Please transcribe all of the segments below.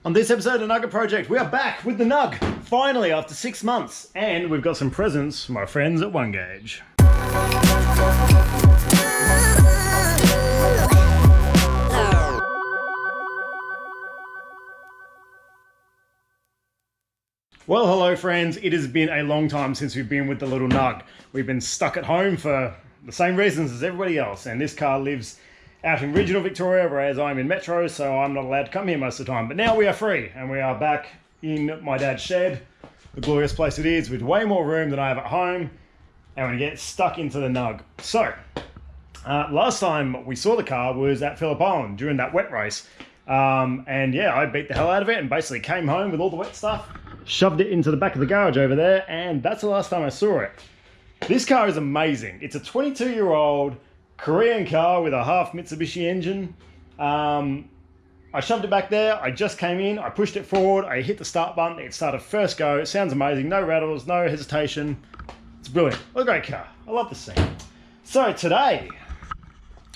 On this episode of Nugget Project, we are back with the Nug, finally after 6 months, and we've got some presents from our friends at One Gauge. Well, hello friends, it has been a long time since we've been with the little Nug. We've been stuck at home for the same reasons as everybody else, and this car lives out in regional Victoria, whereas I'm in Metro, so I'm not allowed to come here most of the time. But now we are free, and we are back in my dad's shed, the glorious place it is, with way more room than I have at home, and we get stuck into the Nug. So, last time we saw the car was at Phillip Island during that wet race. And yeah, I beat the hell out of it and basically came home with all the wet stuff, shoved it into the back of the garage over there, and that's the last time I saw it. This car is amazing. It's a 22-year-old Korean car with a half Mitsubishi engine. I shoved it back there, I just came in, I pushed it forward, I hit the start button, it started first go. It sounds amazing, no rattles, no hesitation. It's brilliant. What a great car. I love this thing. So today,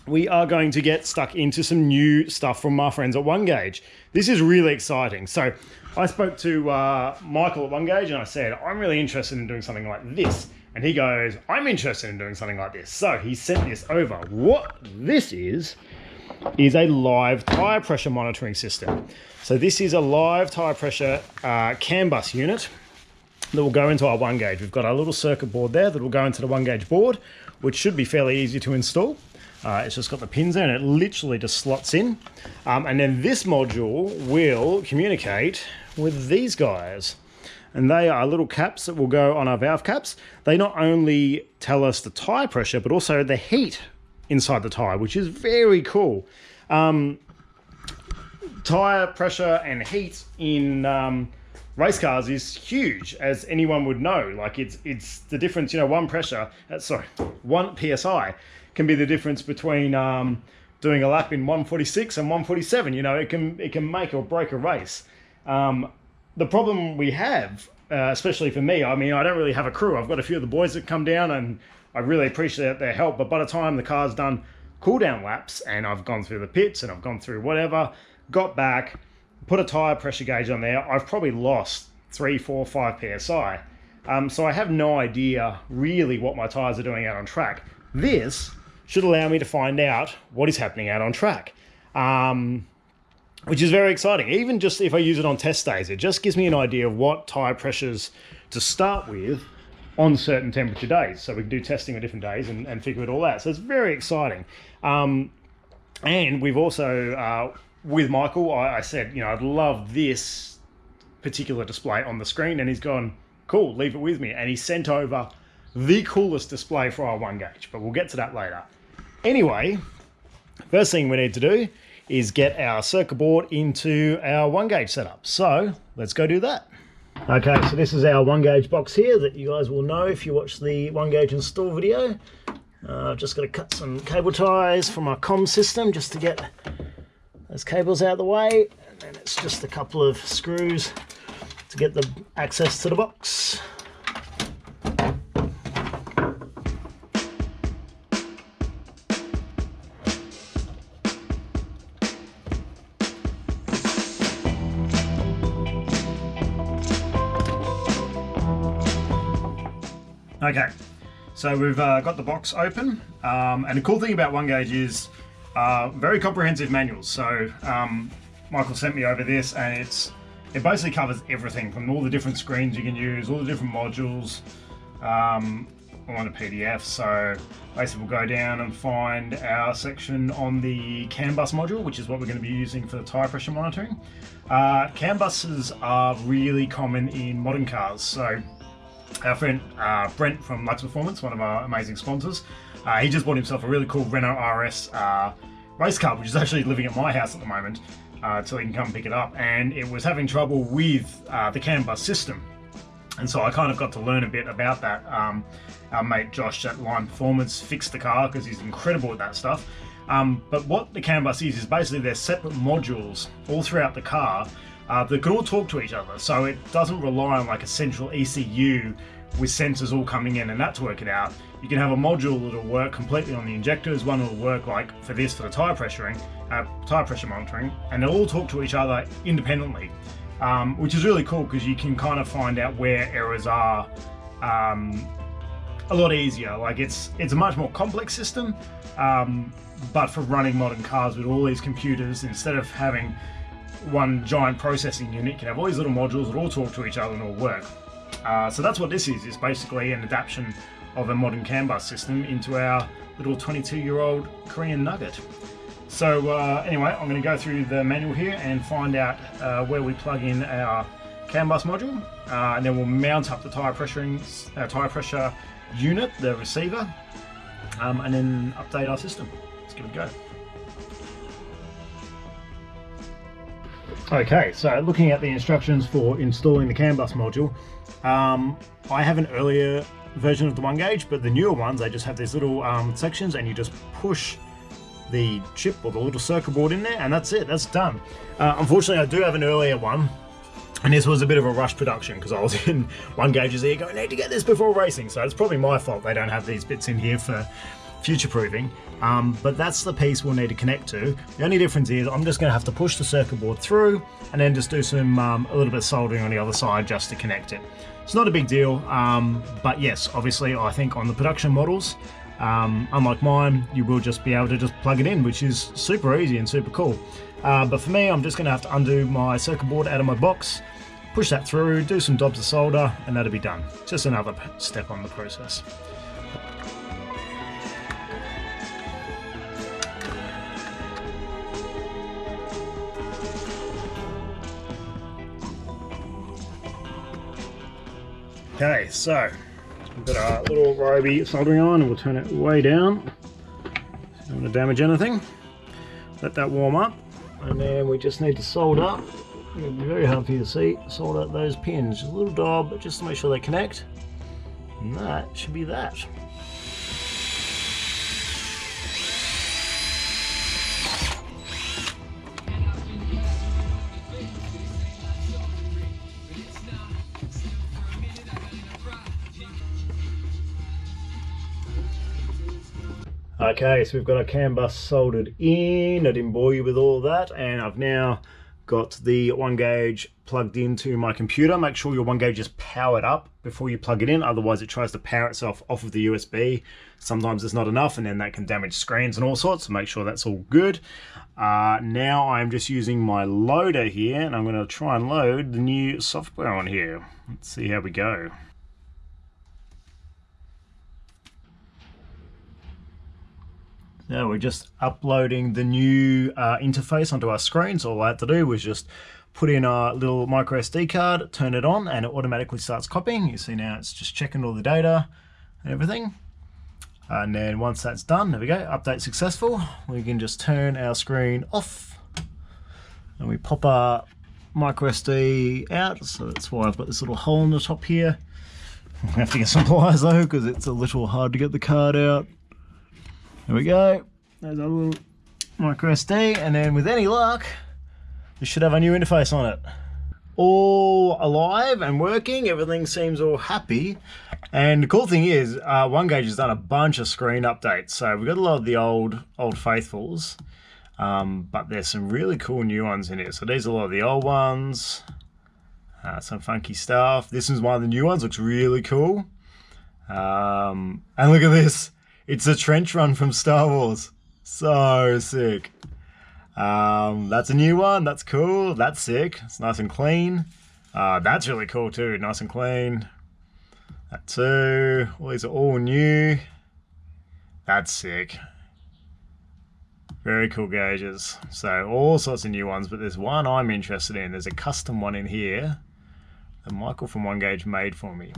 we are going to get stuck into some new stuff from our friends at One Gauge. This is really exciting. So I spoke to Michael at One Gauge and I said, I'm really interested in doing something like this. And he goes, I'm interested in doing something like this. So he sent this over. What this is a live tire pressure monitoring system. So this is a live tire pressure CAN bus unit that will go into our One Gauge. We've got our little circuit board there that will go into the One Gauge board, which should be fairly easy to install. It's just got the pins there and it literally just slots in. And then this module will communicate with these guys. And they are little caps that will go on our valve caps. They not only tell us the tire pressure, but also the heat inside the tire, which is very cool. Tire pressure and heat in race cars is huge, as anyone would know. Like it's the difference, you know, one PSI can be the difference between doing a lap in 146 and 147. You know, it can make or break a race. The problem we have, especially for me, I mean, I don't really have a crew. I've got a few of the boys that come down and I really appreciate their help. But by the time the car's done cool down laps and I've gone through the pits and I've gone through whatever, got back, put a tire pressure gauge on there, I've probably lost 3, 4, 5 PSI. So I have no idea really what my tires are doing out on track. This should allow me to find out what is happening out on track. Which is very exciting. Even just if I use it on test days, it just gives me an idea of what tire pressures to start with on certain temperature days. So we can do testing on different days and figure it all out. So it's very exciting. And we've also, with Michael, I said, you know, I'd love this particular display on the screen. And he's gone, cool, leave it with me. And he sent over the coolest display for our One Gauge, but we'll get to that later. Anyway, first thing we need to do is get our circuit board into our One Gauge setup. So let's go do that. Okay, so this is our One Gauge box here that you guys will know if you watch the One Gauge install video. I've just got to cut some cable ties from our comm system just to get those cables out of the way. And then it's just a couple of screws to get the access to the box. Okay, so we've got the box open, and the cool thing about One Gauge is very comprehensive manuals. So Michael sent me over this, and it basically covers everything from all the different screens you can use, all the different modules on a PDF. So basically we'll go down and find our section on the CAN bus module, which is what we're going to be using for the tire pressure monitoring. CAN buses are really common in modern cars. So our friend Brent from Luxe Performance, one of our amazing sponsors, he just bought himself a really cool Renault RS race car, which is actually living at my house at the moment, till he can come pick it up. And it was having trouble with the CAN bus system. And so I kind of got to learn a bit about that. Our mate Josh at Line Performance fixed the car because he's incredible at that stuff. But what the CAN bus is basically they're separate modules all throughout the car that can all talk to each other. So it doesn't rely on like a central ECU with sensors all coming in and that to work it out. You can have a module that'll work completely on the injectors, one will work like for this for the tire pressure monitoring, and they'll all talk to each other independently, which is really cool because you can kind of find out where errors are a lot easier. Like it's a much more complex system, but for running modern cars with all these computers, instead of having one giant processing unit, you can have all these little modules that all talk to each other and all work. So that's what this is. It's basically an adaptation of a modern CAN bus system into our little 22-year-old Korean Nugget. So anyway, I'm going to go through the manual here and find out where we plug in our CAN bus module, and then we'll mount up the tire pressure unit, the receiver, and then update our system. Let's give it a go. Okay, so looking at the instructions for installing the CAN bus module, I have an earlier version of the 1-gauge, but the newer ones, they just have these little sections, and you just push the chip or the little circuit board in there, and that's it, that's done. Unfortunately, I do have an earlier one, and this was a bit of a rush production because I was in 1-gauges here going, need to get this before racing, so it's probably my fault they don't have these bits in here for future proofing. But that's the piece we'll need to connect to. The only difference is I'm just going to have to push the circuit board through and then just do some a little bit of soldering on the other side just to connect it. It's not a big deal, but yes, obviously I think on the production models, unlike mine, you will just be able to just plug it in, which is super easy and super cool. But for me, I'm just going to have to undo my circuit board out of my box, push that through, do some dobs of solder, and that'll be done. Just another step on the process. Okay, so we've got our little Ryobi soldering on, and we'll turn it way down. Don't want to damage anything. Let that warm up, and then we just need to solder. It'll be very hard for you to see. Solder those pins, just a little dab, just to make sure they connect. And that should be that. Okay, so we've got our CAN bus soldered in. I didn't bore you with all that, and I've now got the 1-gauge plugged into my computer. Make sure your 1-gauge is powered up before you plug it in, otherwise it tries to power itself off of the USB. Sometimes it's not enough, and then that can damage screens and all sorts, so make sure that's all good. Now I'm just using my loader here, and I'm going to try and load the new software on here. Let's see how we go. Now we're just uploading the new interface onto our screen, so all I had to do was just put in our little micro SD card, turn it on, and it automatically starts copying. You see now it's just checking all the data and everything. And then once that's done, there we go, update successful. We can just turn our screen off, and we pop our micro SD out, so that's why I've got this little hole in the top here. I have to get some pliers though, because it's a little hard to get the card out. There we go, there's our little micro SD, and then with any luck, we should have a new interface on it. All alive and working, everything seems all happy. And the cool thing is, 1-gauge has done a bunch of screen updates, so we've got a lot of the old faithfuls, but there's some really cool new ones in here. So these are a lot of the old ones, some funky stuff. This is one of the new ones, looks really cool. And look at this. It's a trench run from Star Wars. So sick. That's a new one. That's cool. That's sick. It's nice and clean. That's really cool too. Nice and clean. That too. All these are all new. That's sick. Very cool gauges. So all sorts of new ones, but there's one I'm interested in. There's a custom one in here that Michael from 1-gauge made for me.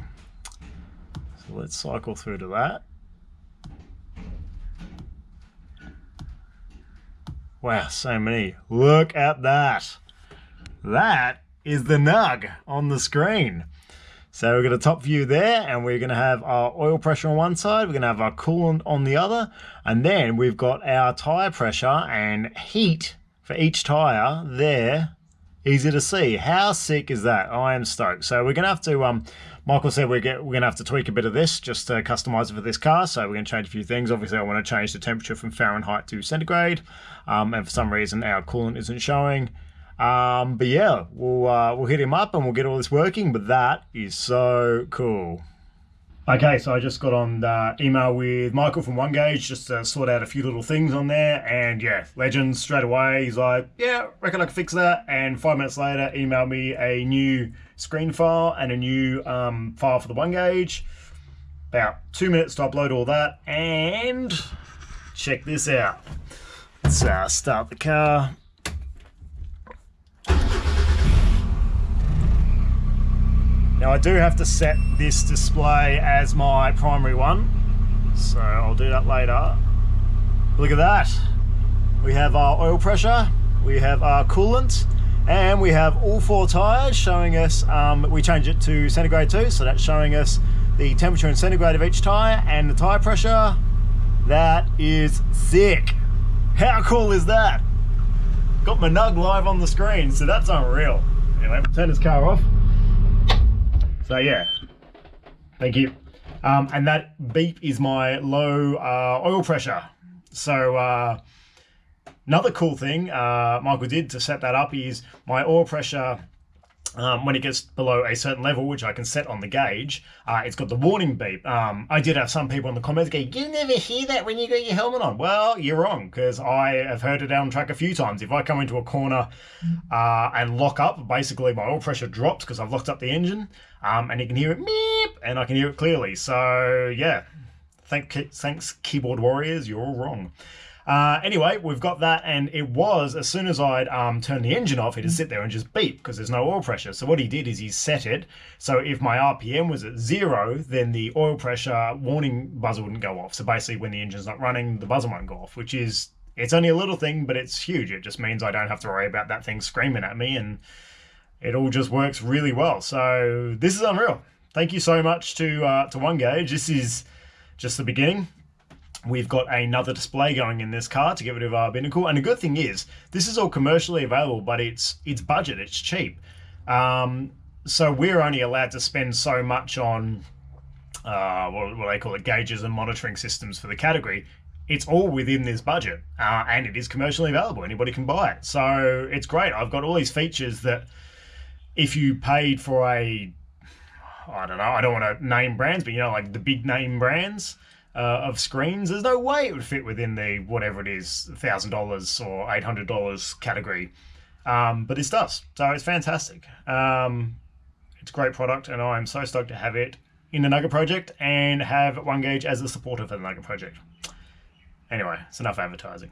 So let's cycle through to that. Wow, so many. Look at that. That is the Nug on the screen. So we've got a top view there, and we're going to have our oil pressure on one side, we're going to have our coolant on the other, and then we've got our tyre pressure and heat for each tyre there easy to see. How sick is that? I am stoked. So we're gonna have to Michael said we're gonna have to tweak a bit of this just to customize it for this car. So we're gonna change a few things. Obviously I want to change the temperature from Fahrenheit to centigrade, and for some reason our coolant isn't showing. But yeah, we'll hit him up and we'll get all this working. But that is so cool. Okay, so I just got on the email with Michael from OneGauge just to sort out a few little things on there, and yeah, legends straight away. He's like, yeah, reckon I can fix that, and 5 minutes later, email me a new screen file and a new file for the OneGauge. About 2 minutes to upload all that, and check this out. Let's start the car. Now I do have to set this display as my primary one, so I'll do that later. Look at that. We have our oil pressure, we have our coolant, and we have all 4 tyres showing us, we change it to centigrade too, so that's showing us the temperature and centigrade of each tyre and the tyre pressure. That is sick. How cool is that? Got my Nug live on the screen, so that's unreal. Anyway, turn this car off. So yeah, thank you. And that beep is my low oil pressure. So another cool thing Michael did to set that up is my oil pressure, when it gets below a certain level, which I can set on the gauge, it's got the warning beep. I did have some people in the comments go, you never hear that when you got your helmet on. Well, you're wrong, because I have heard it on track a few times. If I come into a corner and lock up, basically my oil pressure drops because I've locked up the engine, and you can hear it meep, and I can hear it clearly. So yeah, thanks keyboard warriors, you're all wrong. Anyway, we've got that, and it was, as soon as I'd turn the engine off, it'd sit there and just beep because there's no oil pressure. So what he did is he set it so if my RPM was at 0, then the oil pressure warning buzzer wouldn't go off. So basically when the engine's not running, the buzzer won't go off, which is, it's only a little thing, but it's huge. It just means I don't have to worry about that thing screaming at me, and it all just works really well. So this is unreal. Thank you so much to OneGauge. This is just the beginning. We've got another display going in this car to get rid of our binnacle. And the good thing is, this is all commercially available, but it's budget, it's cheap. So we're only allowed to spend so much on, what they call it, gauges and monitoring systems for the category. It's all within this budget, and it is commercially available. Anybody can buy it. So it's great. I've got all these features that if you paid for a, I don't know, I don't want to name brands, but you know, like the big name brands, of screens, there's no way it would fit within the whatever it is, $1,000 or $800 category, but this does, so it's fantastic. It's a great product, and I'm so stoked to have it in the Nugget project and have OneGauge as a supporter for the Nugget project. Anyway, it's enough advertising.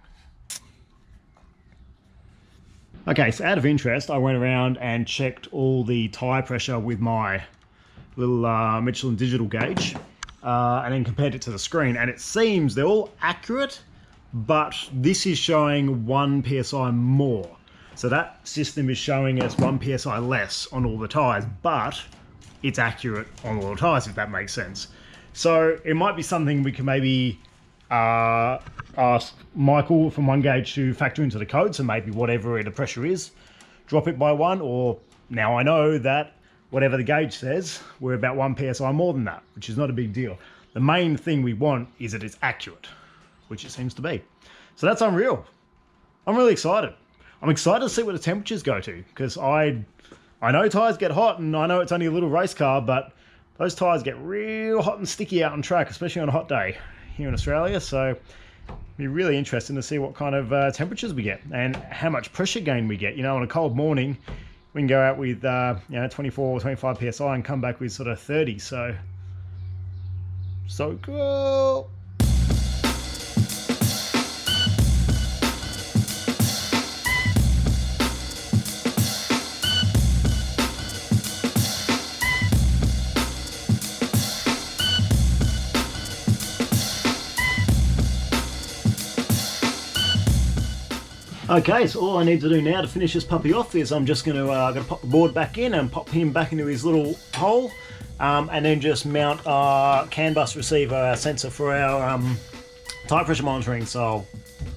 Okay, so out of interest, I went around and checked all the tyre pressure with my little Michelin digital gauge. And then compared it to the screen, and it seems they're all accurate, but this is showing 1 psi more. So that system is showing us 1 psi less on all the tyres, but it's accurate on all the tyres, if that makes sense. So it might be something we can maybe ask Michael from OneGauge to factor into the code, so maybe whatever the pressure is, drop it by 1, or now I know that whatever the gauge says, we're about 1 psi more than that, which is not a big deal. The main thing we want is that it's accurate, which it seems to be. So that's unreal. I'm really excited. I'm excited to see what the temperatures go to, because I know tyres get hot, and I know it's only a little race car, but those tyres get real hot and sticky out on track, especially on a hot day here in Australia. So it'll be really interesting to see what kind of temperatures we get and how much pressure gain we get. You know, on a cold morning, we can go out with 24 or 25 psi and come back with sort of 30. So cool. Okay, so all I need to do now to finish this puppy off is I'm just going to pop the board back in and pop him back into his little hole, and then just mount our CAN bus receiver, our sensor for our tyre pressure monitoring. So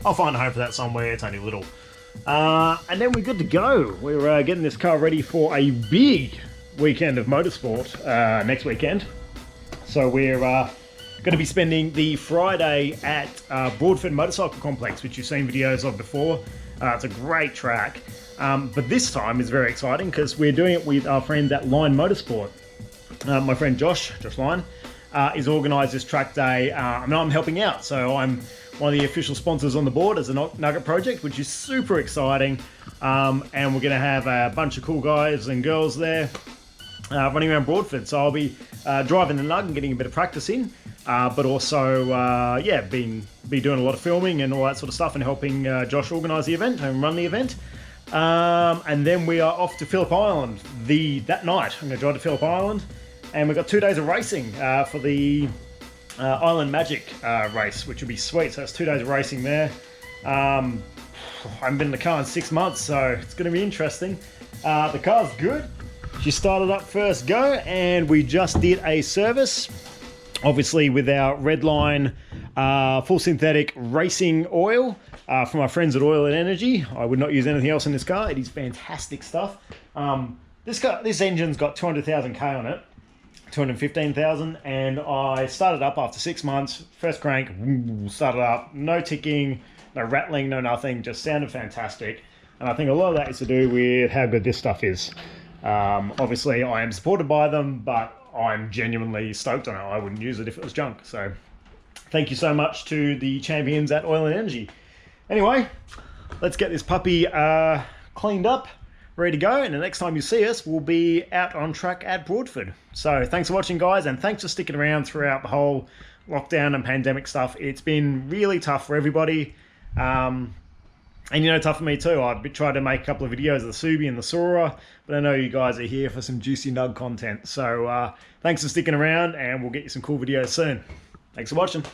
I'll find a home for that somewhere. It's only a little And then we're good to go. We're getting this car ready for a big weekend of motorsport next weekend. So we're going to be spending the Friday at Broadford Motorcycle Complex, which you've seen videos of before. It's a great track. But this time is very exciting because we're doing it with our friends at Line Motorsport. My friend Josh Line, is organised this track day, and I'm helping out. So I'm one of the official sponsors on the board as a Nugget project, which is super exciting. And we're going to have a bunch of cool guys and girls there running around Broadford. So I'll be driving the Nug and getting a bit of practice in, but also, be doing a lot of filming and all that sort of stuff and helping Josh organise the event and run the event. And then we are off to Phillip Island that night. I'm going to drive to Phillip Island, and we've got 2 days of racing for the Island Magic race, which will be sweet. So it's 2 days of racing there. I haven't been in the car in 6 months, so it's going to be interesting. The car's good. She started up first go, and we just did a service, obviously with our Redline full synthetic racing oil from our friends at Oil and Energy. I would not use anything else in this car. It is fantastic stuff. This engine's got 200,000 K on it, 215,000, and I started up after 6 months. First crank, started up, no ticking, no rattling, no nothing, just sounded fantastic. And I think a lot of that is to do with how good this stuff is. Obviously I am supported by them, but I'm genuinely stoked on it. I wouldn't use it if it was junk. So thank you so much to the champions at Oil and Energy. Anyway, let's get this puppy cleaned up, ready to go, and the next time you see us, we'll be out on track at Broadford. So thanks for watching, guys, and thanks for sticking around throughout the whole lockdown and pandemic stuff. It's been really tough for everybody, and tough for me too. I've tried to make a couple of videos of the Subi and the Sora, but I know you guys are here for some juicy Nug content. So thanks for sticking around, and we'll get you some cool videos soon. Thanks for watching.